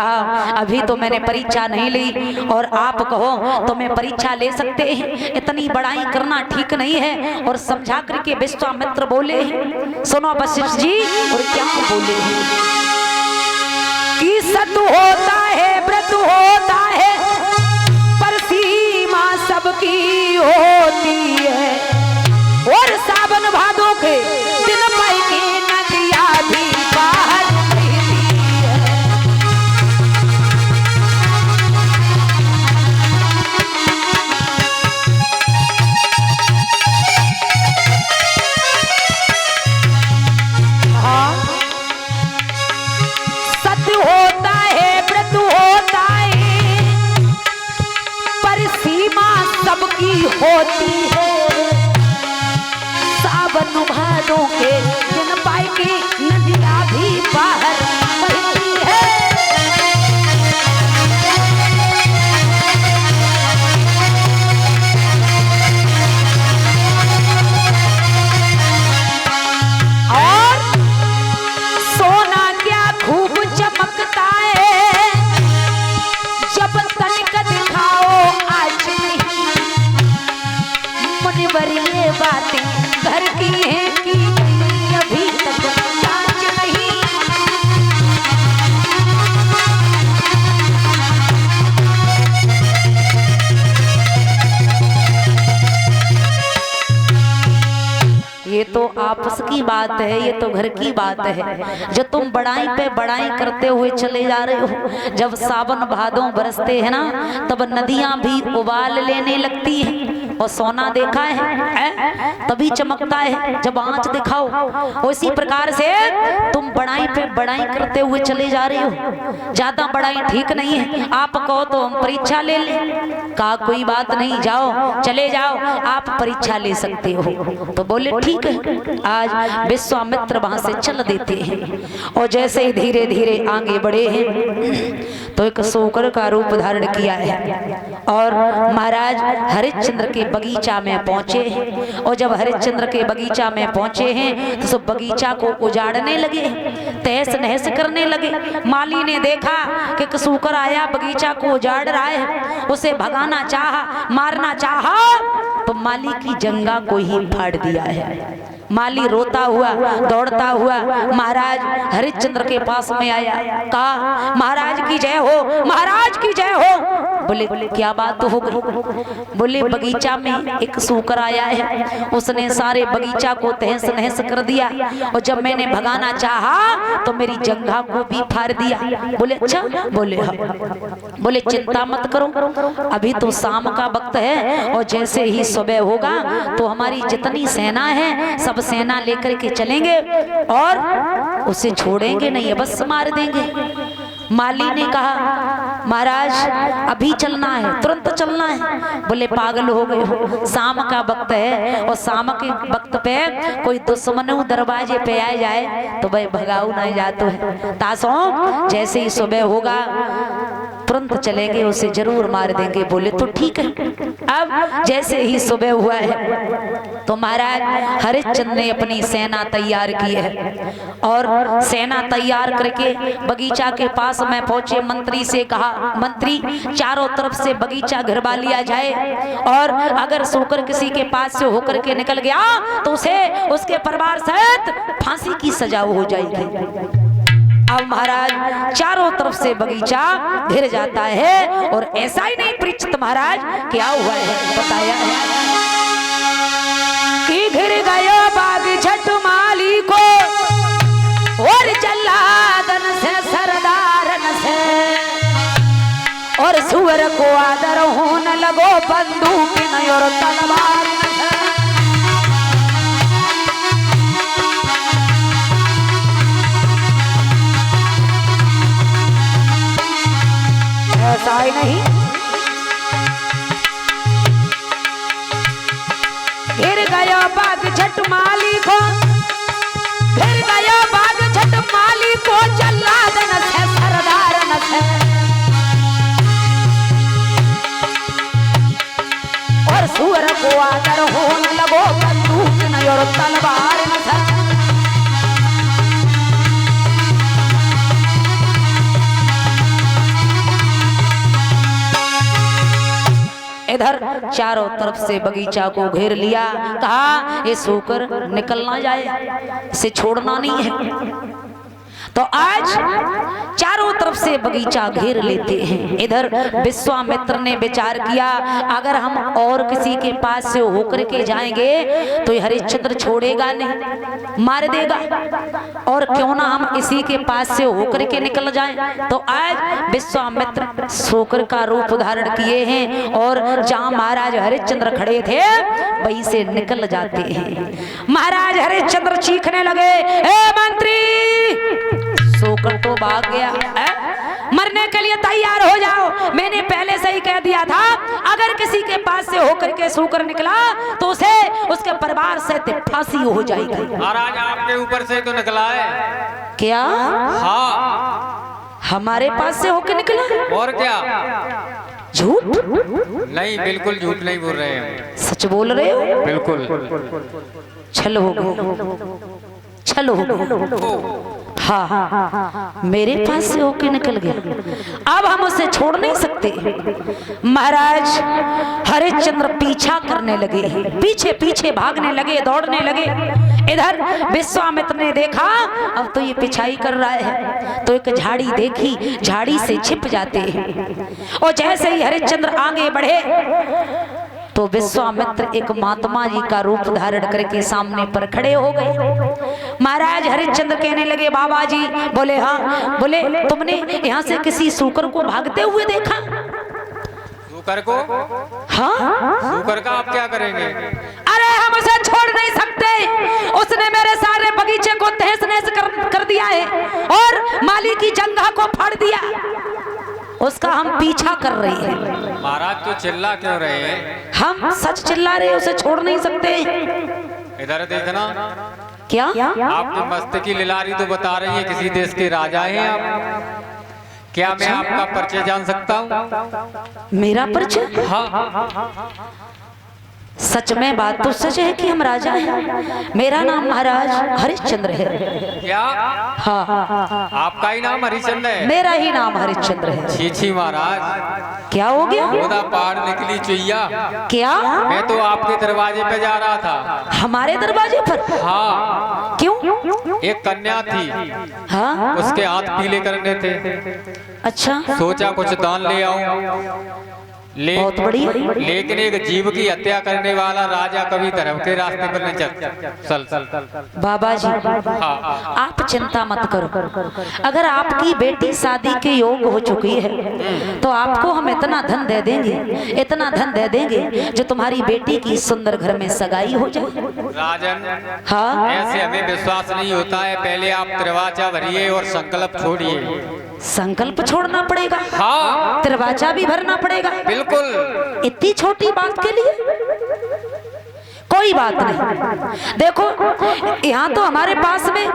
अभी तो मैंने परीक्षा नहीं ली और आप कहो तो मैं परीक्षा ले सकते हैं, इतनी बड़ाई करना ठीक नहीं है। और समझा करके विश्वामित्र बोले, सुनो वशिष्ठ जी, और क्या बोले कि सत होता है व्रत होता है पर सीमा सबकी होती है, और सावन भादों के दिन पाई की नदियां भी बाहर होती है, सावन भादों के दिन पाई की नदियां भी बाहर बहती है। और सोना क्या खूब चमकता है, जब तनिक दिखाओ आज नहीं, मुनिवर ये बातें घर की हैं कि अभी तक जांच नहीं। ये तो आपस की बात है, ये तो घर की बात है। जो तुम बड़ाई पे बड़ाई करते हुए चले जा रहे हो, जब सावन भादों बरसते हैं ना, तब नदियां भी उबाल लेने लगती हैं। और सोना देखा है तभी चमकता है जब आंच दिखाओ। उसी प्रकार से तुम बड़ाई पे बड़ाई करते हुए चले जा रहे हो, ज्यादा बड़ाई ठीक नहीं है। आप कहो तो हम परीक्षा ले लें, कहा कोई बात नहीं, जाओ चले जाओ, आप परीक्षा ले सकते हो। तो बोले ठीक है। आज विश्वामित्र वहां से चल देते हैं, और जैसे ही धीरे धीरे आगे बढ़े हैं तो एक शूकर का रूप धारण किया है, और महाराज हरिश्चंद्र के बगीचा में पहुंचे हैं। और जब हरिश्चंद्र के बगीचा में पहुंचे हैं तो सब बगीचा को उजाड़ने लगे, तहस नहस करने लगे। माली ने देखा कि कसूकर आया, बगीचा को उजाड़ रहा है, उसे भगाना चाहा, मारना चाहा, तो माली की जंगा को ही फाड़ दिया है। माली रोता हुआ दौड़ता हुआ महाराज हरिश्चंद्र के पास में आया, कहा महाराज की जय हो, महाराज की जय हो। बोले क्या बात हो गई? बोले बगीचा में एक सूकर आया है, उसने सारे बगीचा को तहस नहस कर दिया, और जब मैंने भगाना चाहा तो मेरी जंघा को भी फाड़ दिया। बोले अच्छा? बोले हाँ। बोले चिंता मत करो, अभी तो शाम का वक्त है, और जैसे ही सुबह होगा तो हमारी जितनी सेना है सब सेना लेकर के चलेंगे और उसे छोड़ेंगे नहीं, बस मार देंगे। माली ने कहा महाराज अभी चलना है, तुरंत चलना है। बोले पागल हो गए हो, शाम का वक्त है, और शाम के वक्त पे कोई दुश्मन दरवाजे पे आ जाए तो भाई भगाऊ नहीं जाते है। तासों जैसे ही सुबह होगा तुरंत चलेंगे, उसे जरूर मार देंगे। बोले तो ठीक है। अब जैसे ही सुबह हुआ है तो महाराज हरिश्चंद्र ने अपनी सेना तैयार की है, और सेना तैयार करके बगीचा के पास में पहुंचे। मंत्री से कहा मंत्री चारों तरफ से बगीचा घिरवा लिया जाए, और अगर सोकर किसी के पास से होकर के निकल गया तो उसे उसके परिवार सहित फांसी की सजा हो जाएगी। अब महाराज चारों तरफ से बगीचा घिर जाता है, और ऐसा ही नहीं परीक्षित महाराज क्या हुआ है बताया है कि घिर गया बाग झट माली को, और जल्लादन से सरदारन से, और सुअर को आदर होने लगो बंदूक न और तलवार न। ऐसा ही नहीं, घिर गया बाग झट माली को, घिर गया बाग झट माली को, जल्लादन से सरदारन से, और सुअर को आदर होने लगो बंदूक न और तलवार न से। इधर चारों तरफ से बगीचा को घेर लिया, कहा ये सोकर निकल ना जाए, इसे छोड़ना नहीं है। तो आज चारों तरफ से बगीचा घेर लेते हैं। इधर विश्वामित्र ने विचार किया, अगर हम और किसी के पास से होकर के जाएंगे तो हरिश्चंद्र छोड़ेगा नहीं, मार देगा, और क्यों ना हम इसी के पास से होकर के निकल जाएं। तो आज विश्वामित्र सोकर का रूप धारण किए हैं और जहां महाराज हरिश्चंद्र खड़े थे वहीं से निकल जाते हैं। महाराज हरिश्चंद्र चीखने लगे, ए मंत्री! सोकर तो भाग गया, मरने के लिए तैयार हो जाओ। मैंने पहले से ही कह दिया था, अगर किसी के पास से होकर के सोकर निकला तो उसे उसके परिवार से फांसी हो जाएगी। महाराज आपके ऊपर से तो निकला है। क्या? हाँ, हमारे पास से होकर निकला? और क्या? झूठ नहीं, बिल्कुल झूठ नहीं बोल रहे हैं, सच बोल रहे हो। बिल्कुल। छल हो गया, छल हो गया। हाँ, मेरे पास से होके निकल गया, अब हम उसे छोड़ नहीं सकते। महाराज हरिश्चंद्र पीछा करने लगे, पीछे पीछे भागने लगे, दौड़ने लगे। इधर विश्वामित्र ने देखा अब तो ये पिछाई कर रहा है, तो एक झाड़ी देखी, झाड़ी से छिप जाते हैं। और जैसे ही हरिश्चंद्र आगे बढ़े तो विश्वामित्र एक महात्मा जी का रूप धारण करके सामने पर खड़े हो गए। महाराज हरिश्चंद्र कहने लगे, बाबा जी। बोले हाँ। बोले तुमने यहाँ से किसी सूकर को भागते हुए देखा? सूकर को? हाँ। सूकर का आप क्या करेंगे? अरे हम उसे छोड़ नहीं सकते, उसने मेरे सारे बगीचे को तहस नहस कर दिया है और माली की जंगह को फाड़ दिया, उसका हम पीछा कर रहे हैं। महाराज तो चिल्ला क्यों रहे हैं? हम सच चिल्ला रहे, उसे छोड़ नहीं सकते। इधर देखना। क्या? आपकी मस्त की लिलारी तो बता रही है किसी देश के राजा हैं आप। क्या मैं आपका परिचय जान सकता हूँ? मेरा परिचय? हाँ। सच में बात तो सच है कि हम राजा हैं। मेरा नाम महाराज हरिश्चंद्र है। क्या? हाँ, आपका ही नाम हरिश्चंद्र है? मेरा ही नाम हरिश्चंद्र है। छी छी महाराज, क्या हो गया? खुदा पहाड़ निकली चुईया। क्या? मैं तो आपके दरवाजे पे जा रहा था। हमारे दरवाजे पर? हाँ। क्यों? एक कन्या थी, हाँ, उसके हाथ पीले करने थे। अच्छा, सोचा कुछ दान ले आऊं, बहुत बढ़िया। लेकिन एक जीव की हत्या करने वाला राजा कभी धर्म के रास्ते पर नहीं चल। बाबा जी, हाँ। आप चिंता मत करो, अगर आपकी बेटी शादी के योग हो चुकी है तो आपको हम इतना धन दे देंगे, इतना धन दे देंगे जो तुम्हारी बेटी की सुंदर घर में सगाई हो जाए। राजन, हाँ, ऐसे हमें विश्वास नहीं होता है, पहले आप त्रिवाचा भरिए और संकल्प छोड़िए। संकल्प छोड़ना पड़ेगा? हाँ, त्रिवाचा भी भरना पड़ेगा? बिल्कुल। इतनी छोटी बात के लिए? कोई बात नहीं, देखो यहाँ तो हमारे पास में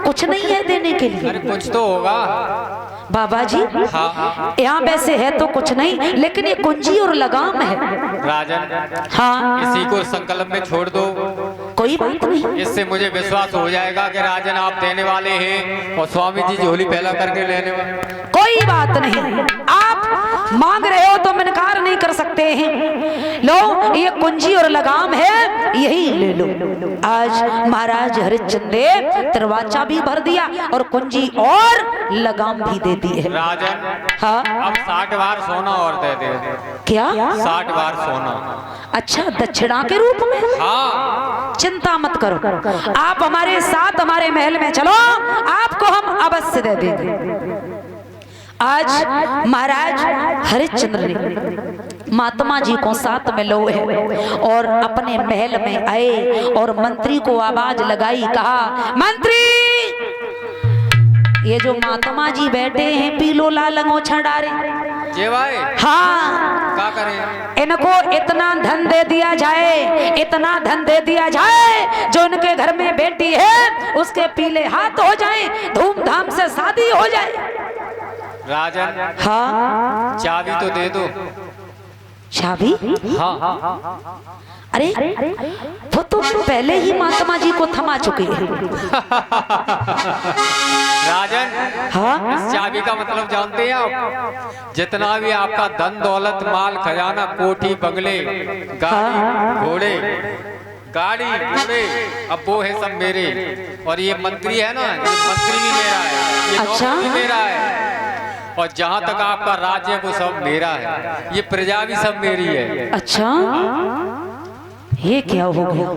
कुछ नहीं है देने के लिए। अरे कुछ तो होगा बाबा जी। हाँ। यहाँ वैसे है तो कुछ नहीं, लेकिन ये कुंजी और लगाम है। राजन, हाँ, इसी को संकल्प में छोड़ दो, कोई बात नहीं। इससे मुझे विश्वास हो जाएगा कि राजन आप देने वाले हैं और स्वामी जी झोली पहला करके लेने वाले। कोई बात नहीं, आप मांग रहे हो तो हम इनकार नहीं कर सकते हैं। लो, ये कुंजी और लगाम है, यही ले लो। आज महाराज हरिश्चंद्र ने त्रिवाचा भी भर दिया और कुंजी और लगाम भी दे दी है। राजन, हाँ, अब 60 बार सोना और दे दे। क्या? 60 बार सोना? अच्छा, दक्षिणा के रूप में? हाँ। चिंता मत करो, आप हमारे साथ हमारे महल में चलो, आपको हम अवश्य दे देंगे। आज महाराज हरिश्चंद्र ने महात्मा जी को साथ में लो है और अपने महल में आए और मंत्री को आवाज लगाई, कहा, मंत्री, ये जो महात्मा जी बैठे हैं पीलो लाल अंगोछा डारे, हाँ, क्या करें? इनको इतना धन दे दिया जाए, इतना धन दे दिया जाए जो इनके घर में बेटी है उसके पीले हाथ हो जाए, धूमधाम से शादी हो जाए। राजन, हाँ, चाबी तो दे दो। चाबी? हाँ। अरे वो तो पहले ही महात्मा जी को थमा चुके हैं। राजन, हाँ? इस चाबी का मतलब जानते हैं आप? जितना भी आपका धन दौलत माल खजाना कोठी बंगले गाड़ी घोड़े गाड़ी घोड़े अब वो है सब मेरे। और ये मंत्री है ना, ये मंत्री भी मेरा है, ये अच्छा? नौकर भी मेरा है। और जहाँ तक आपका राज्य है वो सब मेरा है, ये प्रजा भी सब मेरी है। अच्छा, ये क्या हो गया?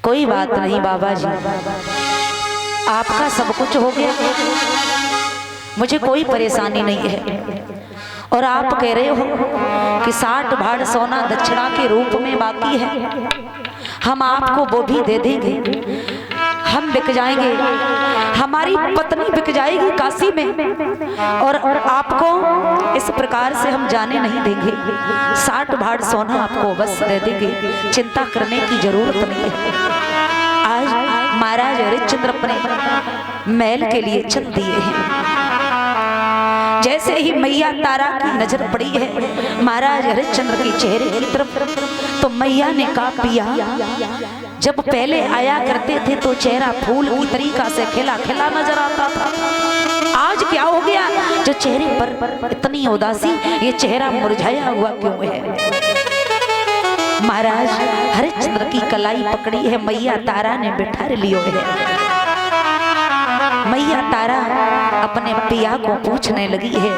कोई बात नहीं बाबा जी, आपका सब कुछ हो गया, मुझे कोई परेशानी नहीं है। और आप कह रहे हो कि 60 भाड़ सोना दक्षिणा के रूप में बाकी है, हम आपको वो भी दे देंगे। हम बिक जाएंगे, हमारी पत्नी बिक जाएगी काशी में, और आपको इस प्रकार से हम जाने नहीं देंगे। 60 भाड़ सोना आपको बस दे देंगे, चिंता करने की जरूरत नहीं है। आज महाराज हरिश्चंद्र अपने महल के लिए चल दिए हैं। जैसे ही मैया तारा की नजर पड़ी है महाराज हरिश्चंद्र के चेहरे की तरफ, तो मैया ने कहा पिया, जब पहले आया करते थे तो चेहरा फूल की तरीका से खिला खिला नजर आता था, आज क्या हो गया जो चेहरे पर इतनी उदासी, ये चेहरा मुरझाया हुआ क्यों है? महाराज हरिश्चंद्र की कलाई पकड़ी है मैया तारा ने बिठा लियो है। मैया तारा अपने पिया को पूछने लगी है,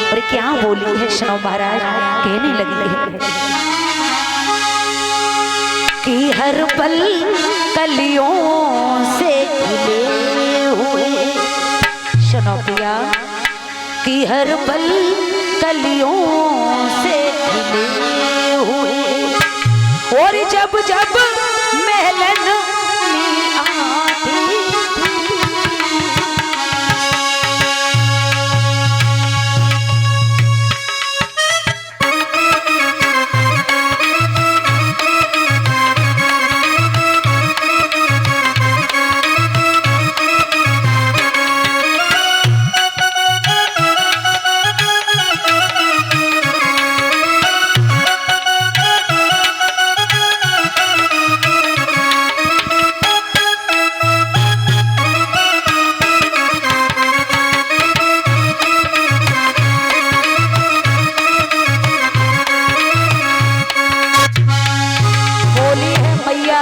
और क्या बोली है सुनो महाराज। कहने लगी है कि हर पल कलियों से खिले हुए, सुनो पिया, कि हर पल कलियों से खिले हुए, और जब जब महलन में आती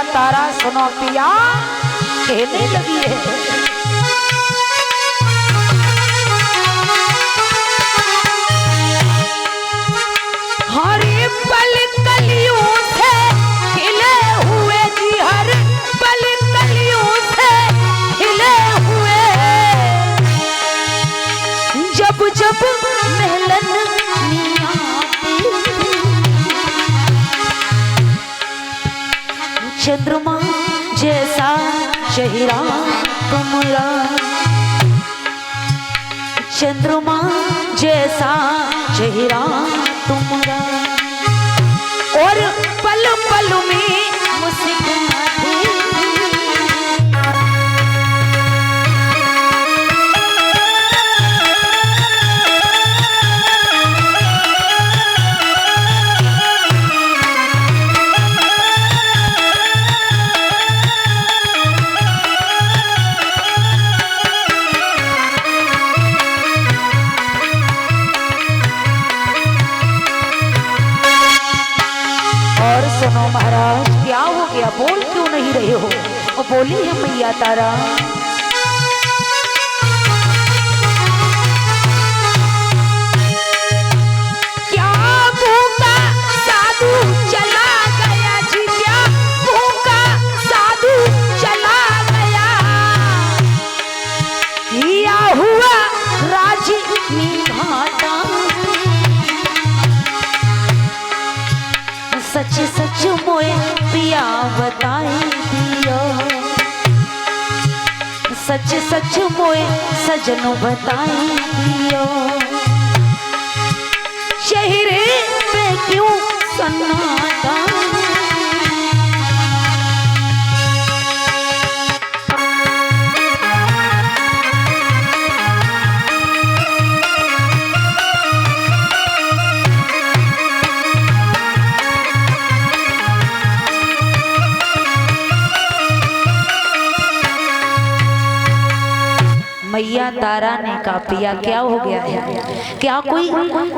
तारा सुनो पिया, कहने लगी है हरे पल कलियों से खिले हुए जी, हर पल कलियों से खिले हुए, जब जब महलन चंद्रमा जैसा चेहरा तुमरा, चंद्रमा जैसा चेहरा तुमरा, और पल पल में मुस्कुराते, सुनो महाराज क्या हो गया, बोल क्यों नहीं रहे हो? और बोली है मैया तारा, क्या भूखा साधु चला गया जी, क्या भूखा साधु चला गया, या हुआ राजनी घाटा, सच सच मोए पिया बताए दियो, सच सच मोए सजन बताए दियो, चेहरे पे क्यों सन्नाटा, मैया तारा ने कहा पिया क्या हो गया है? क्या कोई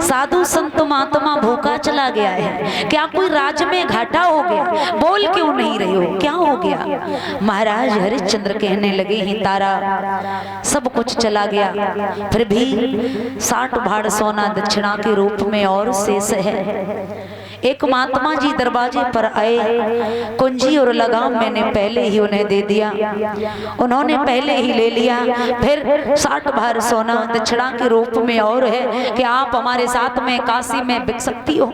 साधु संत महात्मा भूखा चला गया है? क्या कोई राज में घाटा हो गया? बोल क्यों नहीं रहे हो? क्या हो गया? महाराज हरिश्चंद्र कहने लगे ही तारा सब कुछ चला गया, फिर भी 60 भाड़ सोना दक्षिणा के रूप में और शेष है। एक महात्मा जी दरवाजे पर आए, कुंजी और लगाम मैंने पहले ही उन्हें दे दिया, उन्होंने पहले ही ले लिया। फिर 60 भार सोना दक्षिणा के रूप में और है कि आप हमारे साथ में काशी में बिक सकती हो,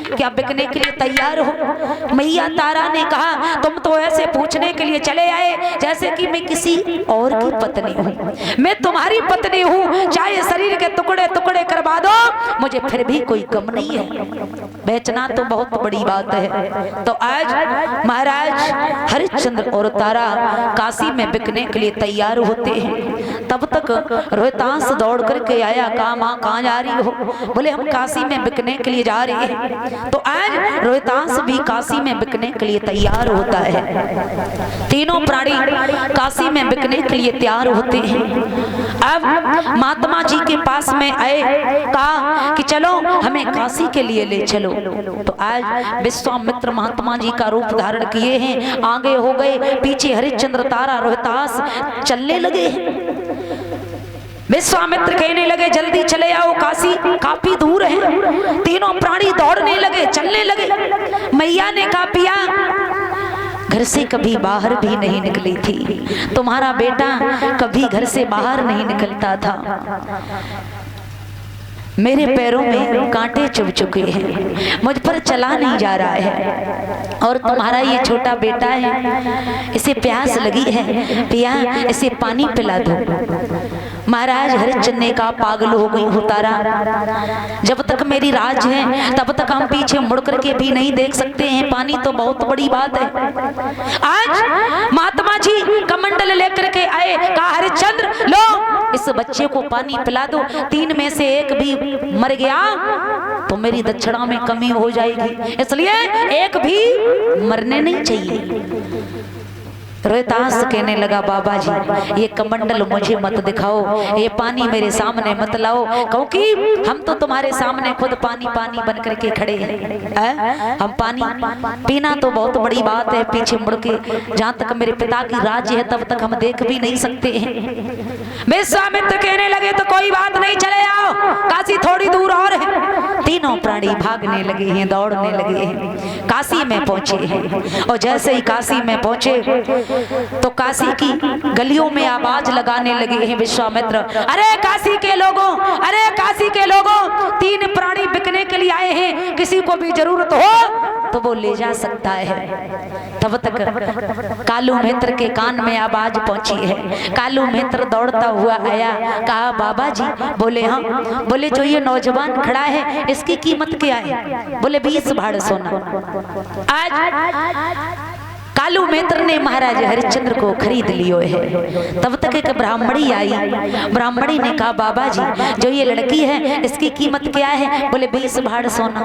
क्या बिकने के लिए तैयार हो? मैया तारा ने कहा तुम तो ऐसे पूछने के लिए चले आए जैसे कि मैं किसी और की पत्नी हूँ। मैं तुम्हारी पत्नी हूँ, चाहे शरीर के टुकड़े टुकड़े करवा दो, मुझे फिर भी कोई गम नहीं है। बेचना तो बहुत बड़ी बात है। तो आज महाराज हरिश्चंद्र और तारा काशी में बिकने के लिए तैयार होते हैं। तब तक रोहतास दौड़ करके आया, कहा माँ कहाँ जा रही हो? बोले हम काशी में बिकने के लिए जा रहे हैं। तो आज रोहतास भी काशी में बिकने के लिए तैयार होता है। तीनों प्राणी काशी में बिकने के लिए तैयार होते हैं। अब महात्मा जी के पास में आए, कहा कि चलो हमें काशी के लिए ले चलो। तो आज विश्वामित्र महात्मा जी का रूप धारण किए हैं, आगे हो गए, पीछे हरिश्चंद्र तारा रोहतास चलने लगे। विश्वामित्र कहने लगे जल्दी चले आओ, काशी काफी दूर है। तीनों प्राणी दौड़ने लगे, चलने लगे। मैया ने कहा पिया घर से कभी बाहर भी नहीं निकली थी, तुम्हारा बेटा कभी घर से बाहर नहीं निकलता था। मेरे पैरों में कांटे चुभ चुके हैं, मुझ पर चला नहीं जा रहा है, और तुम्हारा ये छोटा बेटा है, इसे प्यास लगी है, पिया इसे पानी पिला दो। महाराज हरिश्चंद्र ने कहा पागल हो गई हो तारा, जब तक मेरी राज है तब तक हम पीछे मुड़ करके भी नहीं देख सकते हैं, पानी तो बहुत बड़ी बात है। आज महात्मा जी कमंडल लेकर के आए, कहा हरिश्चंद्र लो इस बच्चे को पानी पिला दो, 3 में से एक भी मर गया तो मेरी दक्षिणा में कमी हो जाएगी, इसलिए एक भी मरने नहीं चाहिए। रोहतास कहने लगा बाबा जी ये कमंडल मुझे मत दिखाओ, ये पानी मेरे सामने मत लाओ, क्योंकि हम तो तुम्हारे सामने खुद पानी पानी बन करके खड़े हैं। हम पानी पीना तो बहुत बड़ी बात है, पीछे मुड़ के जहाँ तक मेरे पिता की राज्य है तब तक हम देख भी नहीं सकते हैं। विश्वामित्र कहने लगे तो कोई बात नहीं, चले आओ, काशी थोड़ी दूर और है। तीनों प्राणी भागने लगे हैं, दौड़ने लगे हैं, काशी में पहुंचे हैं। और जैसे ही काशी में पहुंचे तो काशी की गलियों में आवाज लगाने लगे हैं विश्वामित्र, अरे काशी के लोगों, अरे काशी के लोगों, 3 प्राणी बिकने के लिए आए हैं, किसी को भी जरूरत हो तो वो ले जा सकता है। तब तक कालू मित्र के कान में आवाज पहुंची है। कालू मित्र दौड़ता हुआ आया, कहा बाबा जी। बोले हाँ। बोले जो ये नौजवान खड़ा है इसकी कीमत क्या है? बोले 20 भाड़ सोना। आज कालू मित्र ने महाराज हरिश्चंद्र को खरीद लियो है। तब तक एक ब्राह्मणी आई, ब्राह्मणी ने कहा बाबा जी जो ये लड़की है इसकी कीमत क्या है? बोले 20 भाड़ सोना।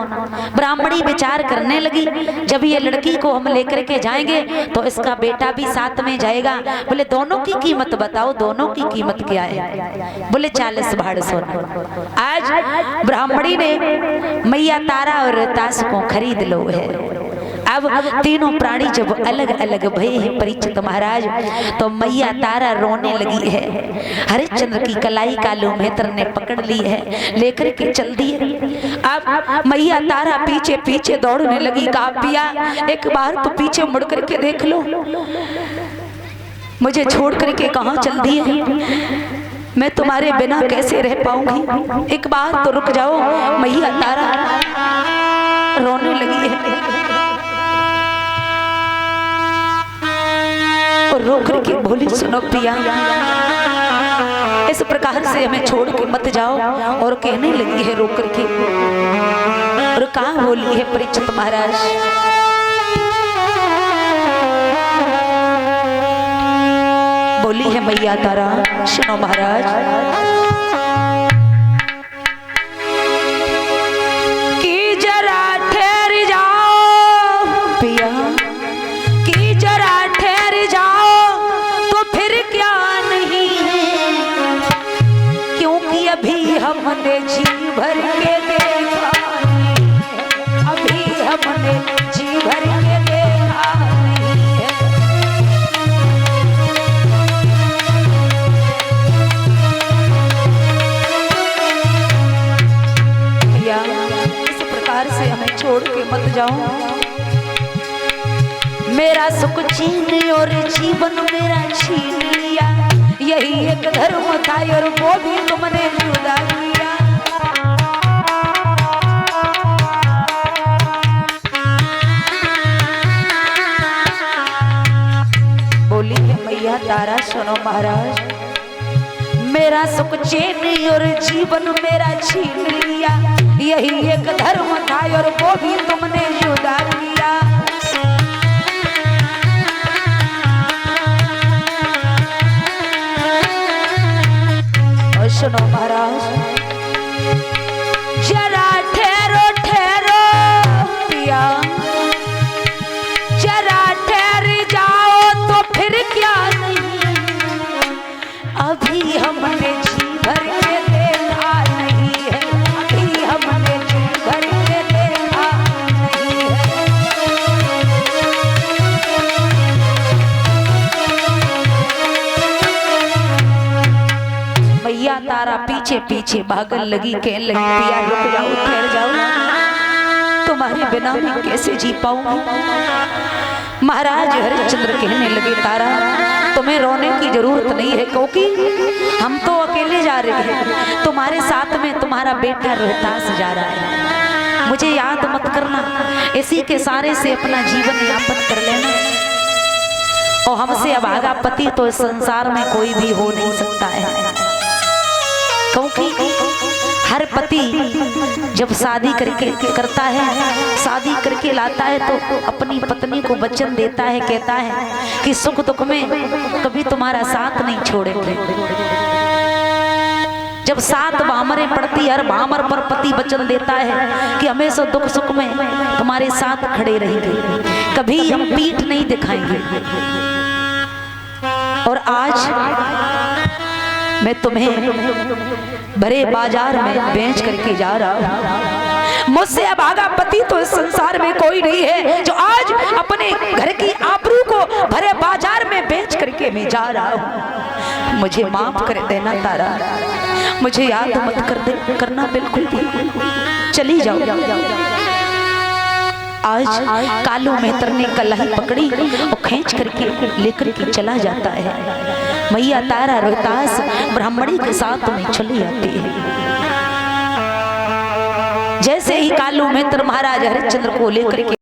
ब्राह्मणी विचार करने लगी, जब ये लड़की को हम लेकर के जाएंगे तो इसका बेटा भी साथ में जाएगा। बोले दोनों की कीमत बताओ, दोनों की कीमत क्या है? बोले 40 भाड़ सोना। आज ब्राह्मणी ने मैया तारा और ताश को खरीद लो है। अब तीनों प्राणी जब अलग अलग भये हैं परीक्षित महाराज, तो मैया तारा रोने लगी है। हरिश्चंद्र की कलाई कालू मित्र ने पकड़ ली है, लेकर के चल दिए। अब मैया तारा पीछे पीछे दौड़ने लगी, कहा पिया एक बार तो पीछे मुड़ करके देख लो, मुझे छोड़ करके कहाँ चल दिए, मैं तुम्हारे बिना कैसे रह पाऊंगी, एक बार तो रुक जाओ। मैया तारा रोने लगी है और रो करके बोली सुनो पिया इस प्रकार से हमें छोड़ के मत जाओ। और कहने लगी है रो करके, और कहाँ बोली है परीक्षित महाराज, बोली है मैया तारा, सुनो महाराज कि जरा ठहर जाओ पिया, कि जरा ठहर जाओ तो फिर क्या नहीं है, भर के देखा नहीं है, अभी हमने जी भर के देखा नहीं है। भैया इस प्रकार से हमें छोड़ के मत जाओ। मेरा सुख छीन और जीवन मेरा छीन लिया, यही एक धर्म था और वो भी तुमने जुदा किया। बोली है मैया तारा सुनो महाराज, मेरा सुख चैन और जीवन मेरा छीन लिया, यही एक धर्म था और वो भी तुमने जुदा किया। सुनो महाराज, जरा ठहरो ठहरो पिया, जरा ठहर जाओ तो फिर क्या नहीं, अभी हमने जी भर के देखा नहीं है, अभी हमने जी भर के देखा नहीं है। मैया तारा पीछे पीछे भागन लगी, कहने लगी पिया रुक जाओ ठहर जाओ, तुम्हारे बिना मैं कैसे जी पाऊंगी। महाराज हरिश्चंद्र कहने लगे तारा तुम्हें रोने की जरूरत नहीं है, क्योंकि हम तो अकेले जा रहे हैं, तुम्हारे साथ में तुम्हारा बेटा रोहतास जा रहा है। मुझे याद मत करना, इसी के सारे से अपना जीवन यापन कर लेना, और हमसे अभागा पति तो इस संसार में कोई भी हो नहीं सकता है। क्योंकि हर पति जब शादी करके करता है, शादी करके लाता है तो अपनी पत्नी को वचन देता है, कहता है कि सुख दुख में कभी तुम्हारा साथ नहीं छोड़ेंगे। जब 7 भामरें पड़ती, हर भामर पर पति वचन देता है कि हमेशा दुख सुख में तुम्हारे साथ खड़े रहेंगे, कभी हम पीठ नहीं दिखाएंगे। और आज मैं तुम्हें भरे बाजार में बेच करके जा रहा हूँ, मुझसे अभागा पति तो इस संसार में कोई नहीं है जो आज अपने घर की आबरू को भरे बाजार में बेच करके मैं जा रहा हूँ। मुझे माफ कर देना तारा, मुझे याद मत करना बिल्कुल भी, चली जाओ। आज कालू मेहतर ने कलाई पकड़ी और खींच करके लेकर के चला जाता है। मैया तारा रोहतास ब्राह्मणी के साथ में चली आती है। जैसे ही कालू मेहतर महाराज हरिश्चंद्र को लेकर के